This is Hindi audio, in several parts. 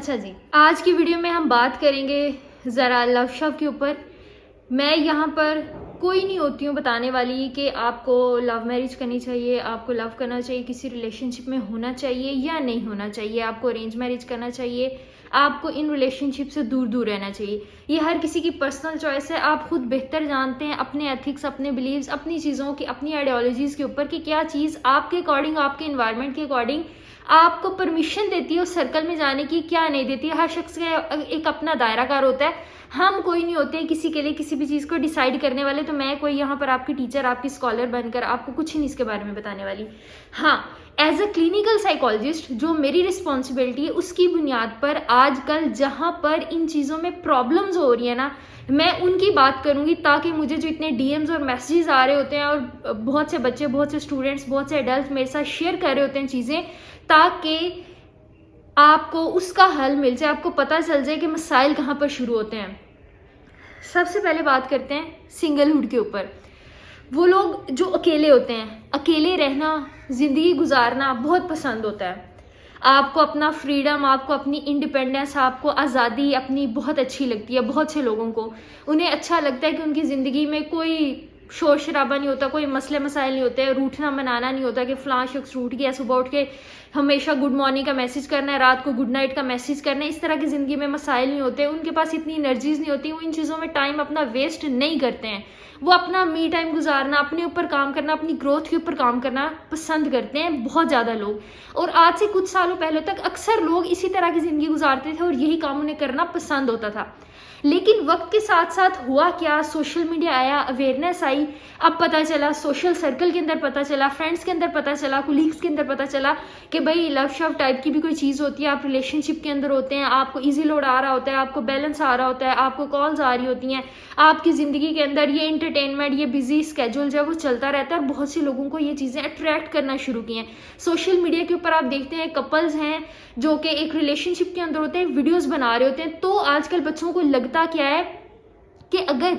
अच्छा जी, आज की वीडियो में हम बात करेंगे ज़रा लव शव के ऊपर। मैं यहाँ पर कोई नहीं होती हूँ बताने वाली कि आपको लव मैरिज करनी चाहिए, आपको लव करना चाहिए, किसी रिलेशनशिप में होना चाहिए या नहीं होना चाहिए, आपको अरेंज मैरिज करना चाहिए, आपको इन रिलेशनशिप से दूर दूर रहना चाहिए। ये हर किसी की पर्सनल चॉइस है। आप खुद बेहतर जानते हैं अपने एथिक्स, अपने बिलीव्स, अपनी चीज़ों की, अपनी आइडियोलॉजीज़ के ऊपर कि क्या चीज़ आपके अकॉर्डिंग, आपके इन्वायरमेंट के अकॉर्डिंग आपको परमिशन देती है उस सर्कल में जाने की, क्या नहीं देती है। हर शख्स का एक अपना दायराकार होता है। हम कोई नहीं होते किसी के लिए किसी भी चीज़ को डिसाइड करने वाले। तो मैं कोई यहाँ पर आपकी टीचर, आपकी स्कॉलर बनकर आपको कुछ नहीं इसके बारे में बताने वाली। हाँ, एज अ क्लिनिकल साइकोलॉजिस्ट जो मेरी रिस्पॉन्सिबिलिटी है उसकी बुनियाद पर आजकल जहाँ पर इन चीज़ों में प्रॉब्लम्स हो रही है ना, मैं उनकी बात करूंगी, ताकि मुझे जो इतने डीएम्स और मैसेजेस आ रहे होते हैं और बहुत से बच्चे, बहुत से स्टूडेंट्स, बहुत से एडल्ट मेरे साथ शेयर कर रहे होते हैं चीज़ें, ताकि आपको उसका हल मिल जाए, आपको पता चल जाए कि मसाइल कहाँ पर शुरू होते हैं। सबसे पहले बात करते हैं सिंगलहुड के ऊपर। वो लोग जो अकेले होते हैं, अकेले रहना, ज़िंदगी गुजारना बहुत पसंद होता है। आपको अपना फ्रीडम, आपको अपनी इंडिपेंडेंस, आपको आज़ादी अपनी बहुत अच्छी लगती है। बहुत से लोगों को उन्हें अच्छा लगता है कि उनकी ज़िंदगी में कोई शोर शराबा नहीं होता, कोई मसले मसाइल नहीं होते, रूठना मनाना नहीं होता कि फ़लाँ शख्स रूठ गया, सुबह उठ के हमेशा गुड मॉर्निंग का मैसेज करना है, रात को गुड नाइट का मैसेज करना है। इस तरह की ज़िंदगी में मसाइल नहीं होते, उनके पास इतनी एनर्जीज नहीं होती, वो इन चीज़ों में टाइम अपना वेस्ट नहीं करते हैं। वो अपना मी टाइम गुजारना, अपने ऊपर काम करना, अपनी ग्रोथ के ऊपर काम करना पसंद करते हैं बहुत ज़्यादा लोग। और आज से कुछ सालों पहले तक अक्सर लोग इसी तरह की ज़िंदगी गुजारते थे और यही काम उन्हें करना पसंद होता था। लेकिन वक्त के साथ साथ हुआ क्या, सोशल मीडिया आया, अवेयरनेस आई, अब पता चला, सोशल सर्कल के अंदर पता चला, फ्रेंड्स के अंदर पता चला, कुलीग्स के अंदर पता चला कि भाई लव शव टाइप की भी कोई चीज़ होती है। आप रिलेशनशिप के अंदर होते हैं, आपको इजी लोड आ रहा होता है, आपको बैलेंस आ रहा होता है, आपको कॉल्स आ रही होती हैं, आपकी ज़िंदगी के अंदर ये एंटरटेनमेंट, ये बिजी स्केड्यूल जो है वो चलता रहता है। और बहुत से लोगों को ये चीज़ें अट्रैक्ट करना शुरू की हैं। सोशल मीडिया के ऊपर आप देखते हैं कपल्स हैं जो कि एक रिलेशनशिप के अंदर होते हैं, वीडियोज़ बना रहे होते हैं। तो आजकल बच्चों को लगता क्या है कि अगर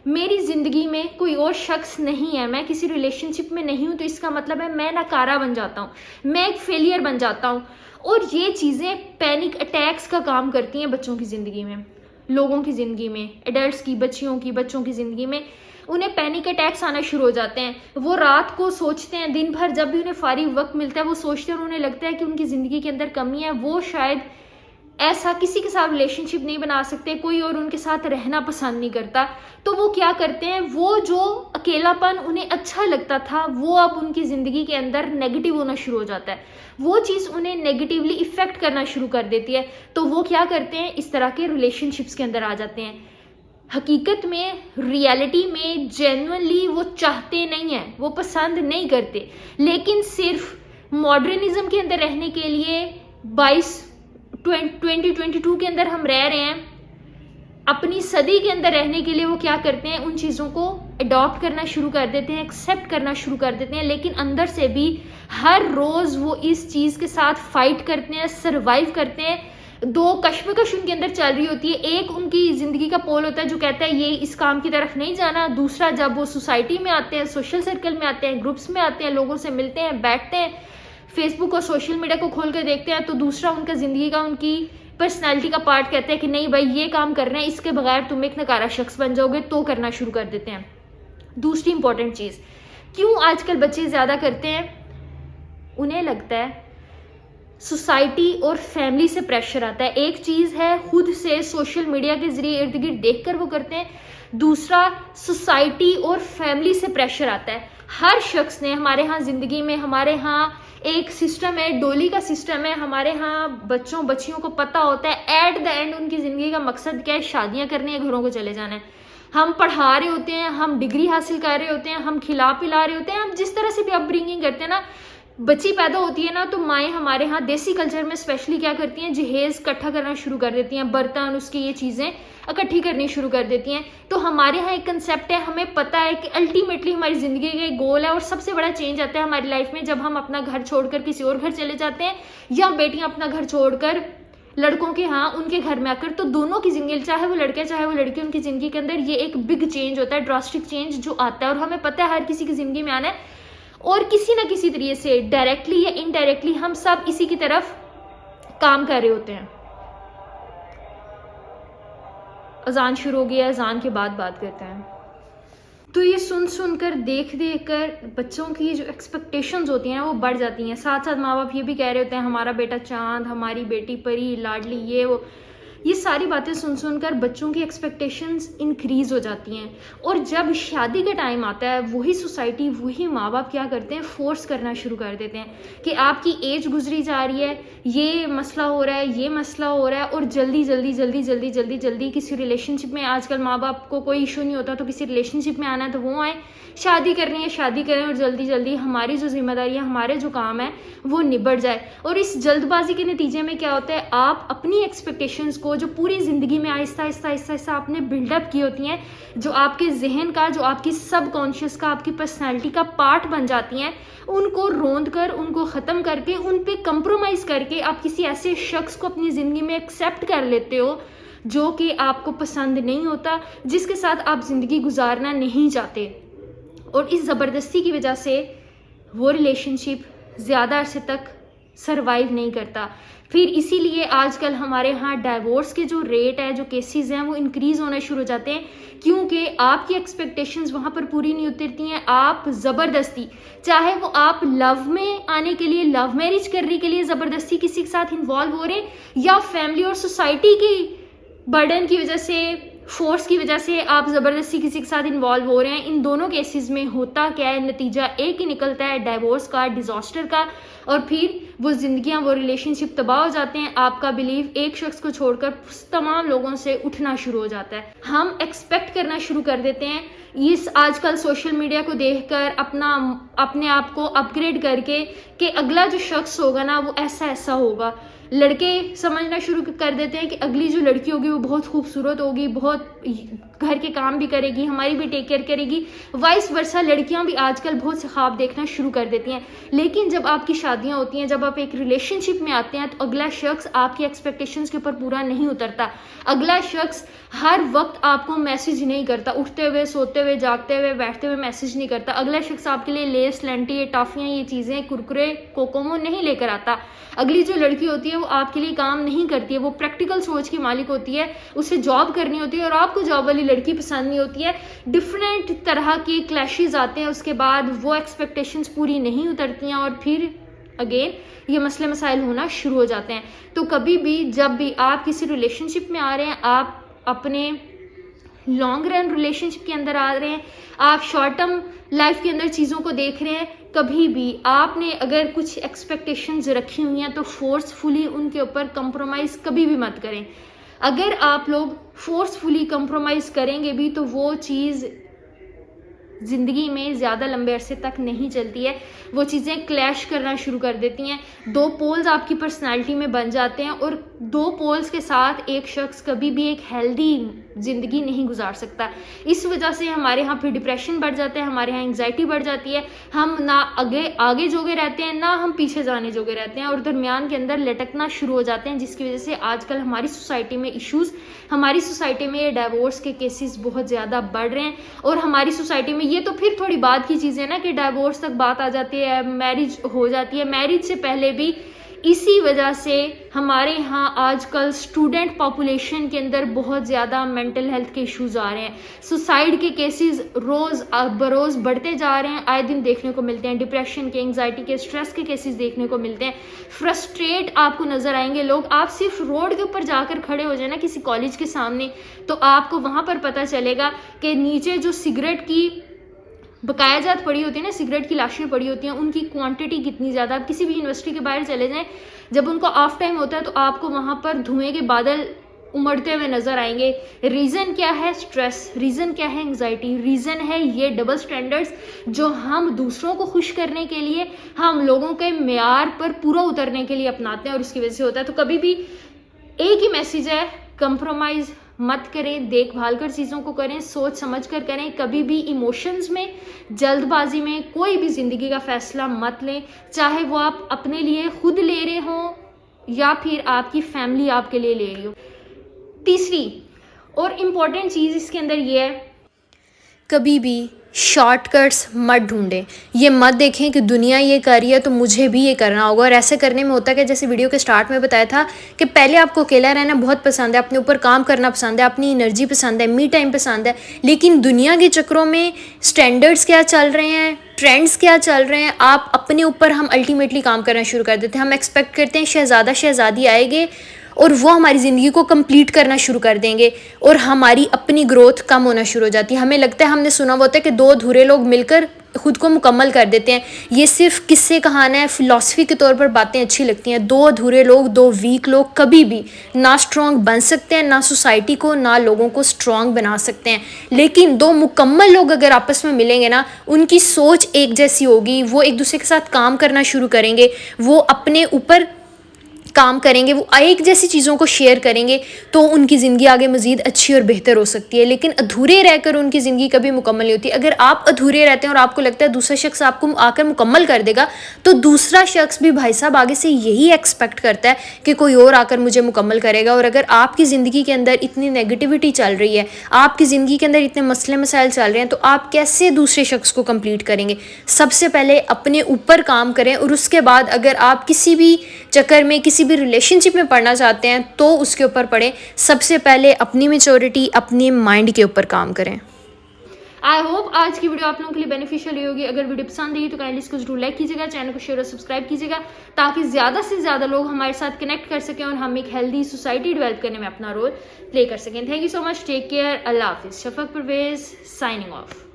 मेरी ज़िंदगी में कोई और शख्स नहीं है, मैं किसी रिलेशनशिप में नहीं हूँ, तो इसका मतलब है मैं नाकारा बन जाता हूँ, मैं एक फेलियर बन जाता हूँ। और ये चीज़ें पैनिक अटैक्स का काम करती हैं बच्चों की ज़िंदगी में, लोगों की ज़िंदगी में, एडल्ट्स की, बच्चियों की, बच्चों की ज़िंदगी में उन्हें पैनिक अटैक्स आना शुरू हो जाते हैं। वो रात को सोचते हैं, दिन भर जब भी उन्हें फारिग वक्त मिलता है वो सोचते हैं और उन्हें लगता है कि उनकी ज़िंदगी के अंदर कमी है, वो शायद ऐसा किसी के साथ रिलेशनशिप नहीं बना सकते, कोई और उनके साथ रहना पसंद नहीं करता। तो वो क्या करते हैं, वो जो अकेलापन उन्हें अच्छा लगता था वो अब उनकी ज़िंदगी के अंदर नेगेटिव होना शुरू हो जाता है, वो चीज़ उन्हें नेगेटिवली इफ़ेक्ट करना शुरू कर देती है। तो वो क्या करते हैं, इस तरह के रिलेशनशिप्स के अंदर आ जाते हैं। हकीकत में, रियलिटी में, जेन्युइनली वो चाहते नहीं हैं, वो पसंद नहीं करते, लेकिन सिर्फ मॉडर्निज्म के अंदर रहने के लिए 2022 के अंदर हम रह रहे हैं, अपनी सदी के अंदर रहने के लिए वो क्या करते हैं, उन चीज़ों को अडॉप्ट करना शुरू कर देते हैं, एक्सेप्ट करना शुरू कर देते हैं। लेकिन अंदर से भी हर रोज़ वो इस चीज़ के साथ फाइट करते हैं, सर्वाइव करते हैं। दो कश्मकश उनके अंदर चल रही होती है। एक उनकी ज़िंदगी का पोल होता है जो कहता है ये इस काम की तरफ नहीं जाना। दूसरा, जब वो सोसाइटी में आते हैं, सोशल सर्कल में आते हैं, ग्रुप्स में आते हैं, लोगों से मिलते हैं, बैठते हैं, फेसबुक और सोशल मीडिया को खोल कर देखते हैं, तो दूसरा उनका ज़िंदगी का, उनकी पर्सनैलिटी का पार्ट कहता है कि नहीं भाई ये काम करना है, इसके बगैर तुम एक नकारा शख्स बन जाओगे, तो करना शुरू कर देते हैं। दूसरी इंपॉर्टेंट चीज़, क्यों आजकल बच्चे ज़्यादा करते हैं, उन्हें लगता है सोसाइटी और फैमिली से प्रेशर आता है। एक चीज़ है खुद से सोशल मीडिया के जरिए इर्द गिर्द देख कर वो करते हैं, दूसरा सोसाइटी और फैमिली से प्रेशर आता है। हर शख्स ने हमारे यहाँ ज़िंदगी में, हमारे यहाँ एक सिस्टम है, डोली का सिस्टम है, हमारे यहाँ बच्चों बच्चियों को पता होता है एट द एंड उनकी ज़िंदगी का मकसद क्या है, शादियाँ करनी है, घरों को चले जाना है। हम पढ़ा रहे होते हैं, हम डिग्री हासिल कर रहे होते हैं, हम खिला पिला रहे होते हैं, हम जिस तरह से भी अपब्रिंगिंग करते हैं ना, बच्ची पैदा होती है ना, तो माएँ हमारे यहाँ देसी कल्चर में स्पेशली क्या करती हैं, जहेज़ इकट्ठा करना शुरू कर देती हैं, बर्तन, उसकी ये चीज़ें इकट्ठी करनी शुरू कर देती हैं। तो हमारे यहाँ एक कंसेप्ट है, हमें पता है कि अल्टीमेटली हमारी ज़िंदगी का एक गोल है। और सबसे बड़ा चेंज आता है हमारी लाइफ में जब हम अपना घर छोड़कर किसी और घर चले जाते हैं, या बेटियाँ अपना घर छोड़कर लड़कों के यहाँ उनके घर में आकर। तो दोनों की ज़िंदगी, चाहे वो लड़के चाहे वो लड़की, उनकी ज़िंदगी के अंदर ये एक बिग चेंज होता है, ड्रास्टिक चेंज जो आता है। और हमें पता है हर किसी की ज़िंदगी में आना है, और किसी ना किसी तरीके से डायरेक्टली या इनडायरेक्टली हम सब इसी की तरफ काम कर रहे होते हैं। अजान शुरू हो गया, अजान के बाद बात करते हैं। तो ये सुन कर देख कर बच्चों की जो एक्सपेक्टेशंस होती हैं वो बढ़ जाती हैं। साथ साथ माँ बाप ये भी कह रहे होते हैं हमारा बेटा चांद, हमारी बेटी परी, लाडली, ये सारी बातें सुन कर बच्चों की एक्सपेक्टेशंस इंक्रीज हो जाती हैं। और जब शादी का टाइम आता है वही सोसाइटी, वही माँ बाप क्या करते हैं, फोर्स करना शुरू कर देते हैं कि आपकी एज गुजरी जा रही है, ये मसला हो रहा है, ये मसला हो रहा है, और जल्दी जल्दी जल्दी जल्दी जल्दी जल्दी किसी रिलेशनशिप में, आजकल माँ बाप को कोई इशू नहीं होता तो किसी रिलेशनशिप में आना है तो वो आए, शादी करनी है शादी करें, और जल्दी जल्दी हमारी जो जिम्मेदारी है, हमारे जो काम है वो निबट जाए। और इस जल्दबाजी के नतीजे में क्या होता है, आप अपनी एक्सपेक्टेशंस को जो पूरी ज़िंदगी में आहिस्ता आहिस्ता आहिस्ता आहिस्ता आपने बिल्डअप की होती हैं, जो आपके जहन का, जो आपकी सबकॉन्शियस का, आपकी पर्सनैलिटी का पार्ट बन जाती हैं, उनको रोंद कर, उनको ख़त्म करके, उन पे कंप्रोमाइज़ करके आप किसी ऐसे शख्स को अपनी ज़िंदगी में एक्सेप्ट कर लेते हो जो कि आपको पसंद नहीं होता, जिसके साथ आप ज़िंदगी गुजारना नहीं चाहते। और इस ज़बरदस्ती की वजह से वो रिलेशनशिप ज़्यादा अरसे तक सरवाइव नहीं करता। फिर इसीलिए आजकल हमारे यहाँ डाइवोर्स के जो रेट है, जो केसेस हैं, वो इंक्रीज़ होना शुरू हो जाते हैं, क्योंकि आपकी एक्सपेक्टेशंस वहाँ पर पूरी नहीं उतरती हैं। आप ज़बरदस्ती, चाहे वो आप लव में आने के लिए, लव मैरिज करने के लिए ज़बरदस्ती किसी के साथ इन्वॉल्व हो रहे हैं, या फैमिली और सोसाइटी की बर्डन की वजह से, फोर्स की वजह से आप ज़बरदस्ती किसी के साथ इन्वॉल्व हो रहे हैं। इन दोनों केसेस में होता क्या है, नतीजा एक ही निकलता है, डाइवोर्स का, डिजास्टर का, और फिर वो जिंदगियां, वो रिलेशनशिप तबाह हो जाते हैं। आपका बिलीव एक शख्स को छोड़कर तमाम लोगों से उठना शुरू हो जाता है। हम एक्सपेक्ट करना शुरू कर देते हैं इस आजकल सोशल मीडिया को देखकर, अपने आप को अपग्रेड करके, कि अगला जो शख्स होगा ना वो ऐसा ऐसा होगा। लड़के समझना शुरू कर देते हैं कि अगली जो लड़की होगी वो बहुत खूबसूरत होगी, बहुत घर के काम भी करेगी, हमारी भी टेक केयर करेगी। वाइस वर्सा लड़कियां भी आजकल बहुत से ख्वाब देखना शुरू कर देती हैं। लेकिन जब आपकी शादियां होती हैं, जब आप एक रिलेशनशिप में आते हैं, तो अगला शख्स आपकी एक्सपेक्टेशंस के ऊपर पूरा नहीं उतरता। अगला शख्स हर वक्त आपको मैसेज नहीं करता, उठते हुए, सोते हुए, जागते हुए, बैठते हुए मैसेज नहीं करता। अगला शख्स आपके लिए लेस, लंटी, ये टॉफियाँ, ये चीज़ें, कुरकुरे, कोकोमो नहीं लेकर आता। अगली जो लड़की होती है वो आपके लिए काम नहीं करती है, वो प्रैक्टिकल सोच की मालिक होती है, उसे जॉब करनी होती है, और आपको जॉब वाली लड़की पसंद नहीं होती है। डिफरेंट तरह के क्लैशेस आते हैं, उसके बाद वो एक्सपेक्टेशंस पूरी नहीं उतरती हैं, और फिर अगेन ये मसले मसाइल होना शुरू हो जाते हैं। तो कभी भी जब भी आप किसी रिलेशनशिप में आ रहे हैं, आप अपने लॉन्ग रन रिलेशनशिप के अंदर आ रहे हैं, आप शॉर्ट टर्म लाइफ के अंदर चीज़ों को देख रहे हैं, कभी भी आपने अगर कुछ एक्सपेक्टेशंस रखी हुई हैं तो फोर्सफुली उनके ऊपर कंप्रोमाइज़ कभी भी मत करें। अगर आप लोग फोर्सफुली कंप्रोमाइज़ करेंगे भी तो वो चीज़ ज़िंदगी में ज़्यादा लंबे अरसे तक नहीं चलती है, वो चीज़ें क्लैश करना शुरू कर देती हैं। दो पोल्स आपकी पर्सनालिटी में बन जाते हैं, और दो पोल्स के साथ एक शख्स कभी भी एक हेल्दी ज़िंदगी नहीं गुजार सकता। इस वजह से हमारे यहाँ फिर डिप्रेशन बढ़ जाता है, हमारे यहाँ एंग्जाइटी बढ़ जाती है, हम ना आगे जोगे रहते हैं, ना हम पीछे जाने जोगे रहते हैं, और दरमियान के अंदर लटकना शुरू हो जाते हैं, जिसकी वजह से आजकल हमारी सोसाइटी में इश्यूज़, हमारी सोसाइटी में डाइवोर्स के केसेस बहुत ज़्यादा बढ़ रहे हैं। और हमारी सोसाइटी में ये तो फिर थोड़ी बात की चीज़ है ना कि डाइवोर्स तक बात आ जाती है, मैरिज हो जाती है। मैरिज से पहले भी इसी वजह से हमारे यहाँ आजकल स्टूडेंट पॉपुलेशन के अंदर बहुत ज़्यादा मेंटल हेल्थ के इश्यूज आ रहे हैं। सुसाइड के केसेस रोज़ बरोज़ बढ़ते जा रहे हैं, आए दिन देखने को मिलते हैं। डिप्रेशन के, एंग्जाइटी के, स्ट्रेस के केसेस देखने को मिलते हैं। फ्रस्ट्रेट आपको नज़र आएंगे लोग। आप सिर्फ रोड के ऊपर जाकर खड़े हो जाए ना किसी कॉलेज के सामने, तो आपको वहाँ पर पता चलेगा कि नीचे जो सिगरेट की बकाया जात पड़ी होती है ना, सिगरेट की लाशें पड़ी होती हैं, उनकी क्वांटिटी कितनी ज़्यादा। आप किसी भी यूनिवर्सिटी के बाहर चले जाएं, जब उनको ऑफ टाइम होता है तो आपको वहाँ पर धुएं के बादल उमड़ते हुए नजर आएंगे। रीज़न क्या है? स्ट्रेस। रीज़न क्या है? एंग्जाइटी। रीज़न है ये डबल स्टैंडर्ड्स जो हम दूसरों को खुश करने के लिए, हम लोगों के मेयार पर पूरा उतरने के लिए अपनाते हैं, और इसकी वजह से होता है। तो कभी भी एक ही मैसेज है, कंप्रोमाइज़ मत करें, देखभाल कर चीज़ों को करें, सोच समझ कर करें। कभी भी इमोशंस में, जल्दबाजी में कोई भी ज़िंदगी का फैसला मत लें, चाहे वो आप अपने लिए खुद ले रहे हो या फिर आपकी फैमिली आपके लिए ले रही हो। तीसरी और इम्पॉर्टेंट चीज़ इसके अंदर ये है, कभी भी शॉर्टकट्स मत ढूंढें। ये मत देखें कि दुनिया ये कर रही है तो मुझे भी ये करना होगा। और ऐसे करने में होता है, जैसे वीडियो के स्टार्ट में बताया था, कि पहले आपको अकेला रहना बहुत पसंद है, अपने ऊपर काम करना पसंद है, अपनी एनर्जी पसंद है, मी टाइम पसंद है, लेकिन दुनिया के चक्करों में स्टैंडर्ड्स क्या चल रहे हैं, ट्रेंड्स क्या चल रहे हैं, आप अपने ऊपर हम अल्टीमेटली काम करना शुरू कर देते हैं। हम एक्सपेक्ट करते हैं शहज़ादा शहज़ादी आएंगे और वो हमारी ज़िंदगी को कंप्लीट करना शुरू कर देंगे और हमारी अपनी ग्रोथ कम होना शुरू हो जाती है। हमें लगता है, हमने सुना हुआ होता है कि दो अधूरे लोग मिलकर खुद को मुकम्मल कर देते हैं। ये सिर्फ किस्से कहाना है, फ़िलासफ़ी के तौर पर बातें अच्छी लगती हैं। दो अधूरे लोग, दो वीक लोग कभी भी ना स्ट्रॉन्ग बन सकते हैं, ना सोसाइटी को, ना लोगों को स्ट्रॉन्ग बना सकते हैं। लेकिन दो मुकम्मल लोग अगर आपस में मिलेंगे ना, उनकी सोच एक जैसी होगी, वो एक दूसरे के साथ काम करना शुरू करेंगे, वो अपने ऊपर काम करेंगे, वो एक जैसी चीज़ों को शेयर करेंगे, तो उनकी ज़िंदगी आगे मज़ीद अच्छी और बेहतर हो सकती है। लेकिन अधूरे रहकर उनकी ज़िंदगी कभी मुकम्मल नहीं होती। अगर आप अधूरे रहते हैं और आपको लगता है दूसरा शख्स आपको आकर मुकम्मल कर देगा, तो दूसरा शख्स भी भाई साहब आगे से यही एक्सपेक्ट करता है कि कोई और आकर मुझे मुकम्मल करेगा। और अगर आपकी ज़िंदगी के अंदर इतनी नेगेटिविटी चल रही है, आपकी ज़िंदगी के अंदर इतने मसले मसाइल चल रहे हैं, तो आप कैसे दूसरे शख्स को कंप्लीट करेंगे? सबसे पहले अपने ऊपर काम करें और उसके बाद अगर आप किसी भी चक्कर में, किसी भी रिलेशनशिप में पढ़ना चाहते हैं, तो उसके ऊपर पढ़ें। सबसे पहले अपनी मैच्योरिटी, अपने माइंड के ऊपर काम करें। आई होप आज की वीडियो आप लोगों के लिए बेनिफिशियल रही होगी। अगर वीडियो पसंद आई तो काइंडली इसको जरूर लाइक कीजिएगा, चैनल को शेयर और सब्सक्राइब कीजिएगा, ताकि ज़्यादा से ज़्यादा लोग हमारे साथ कनेक्ट कर सकें और हम एक हेल्दी सोसाइटी डेवलप करने में अपना रोल प्ले कर सकें। Thank you so much, take care, अल्लाह हाफिज़। Shafaq Parvez signing of.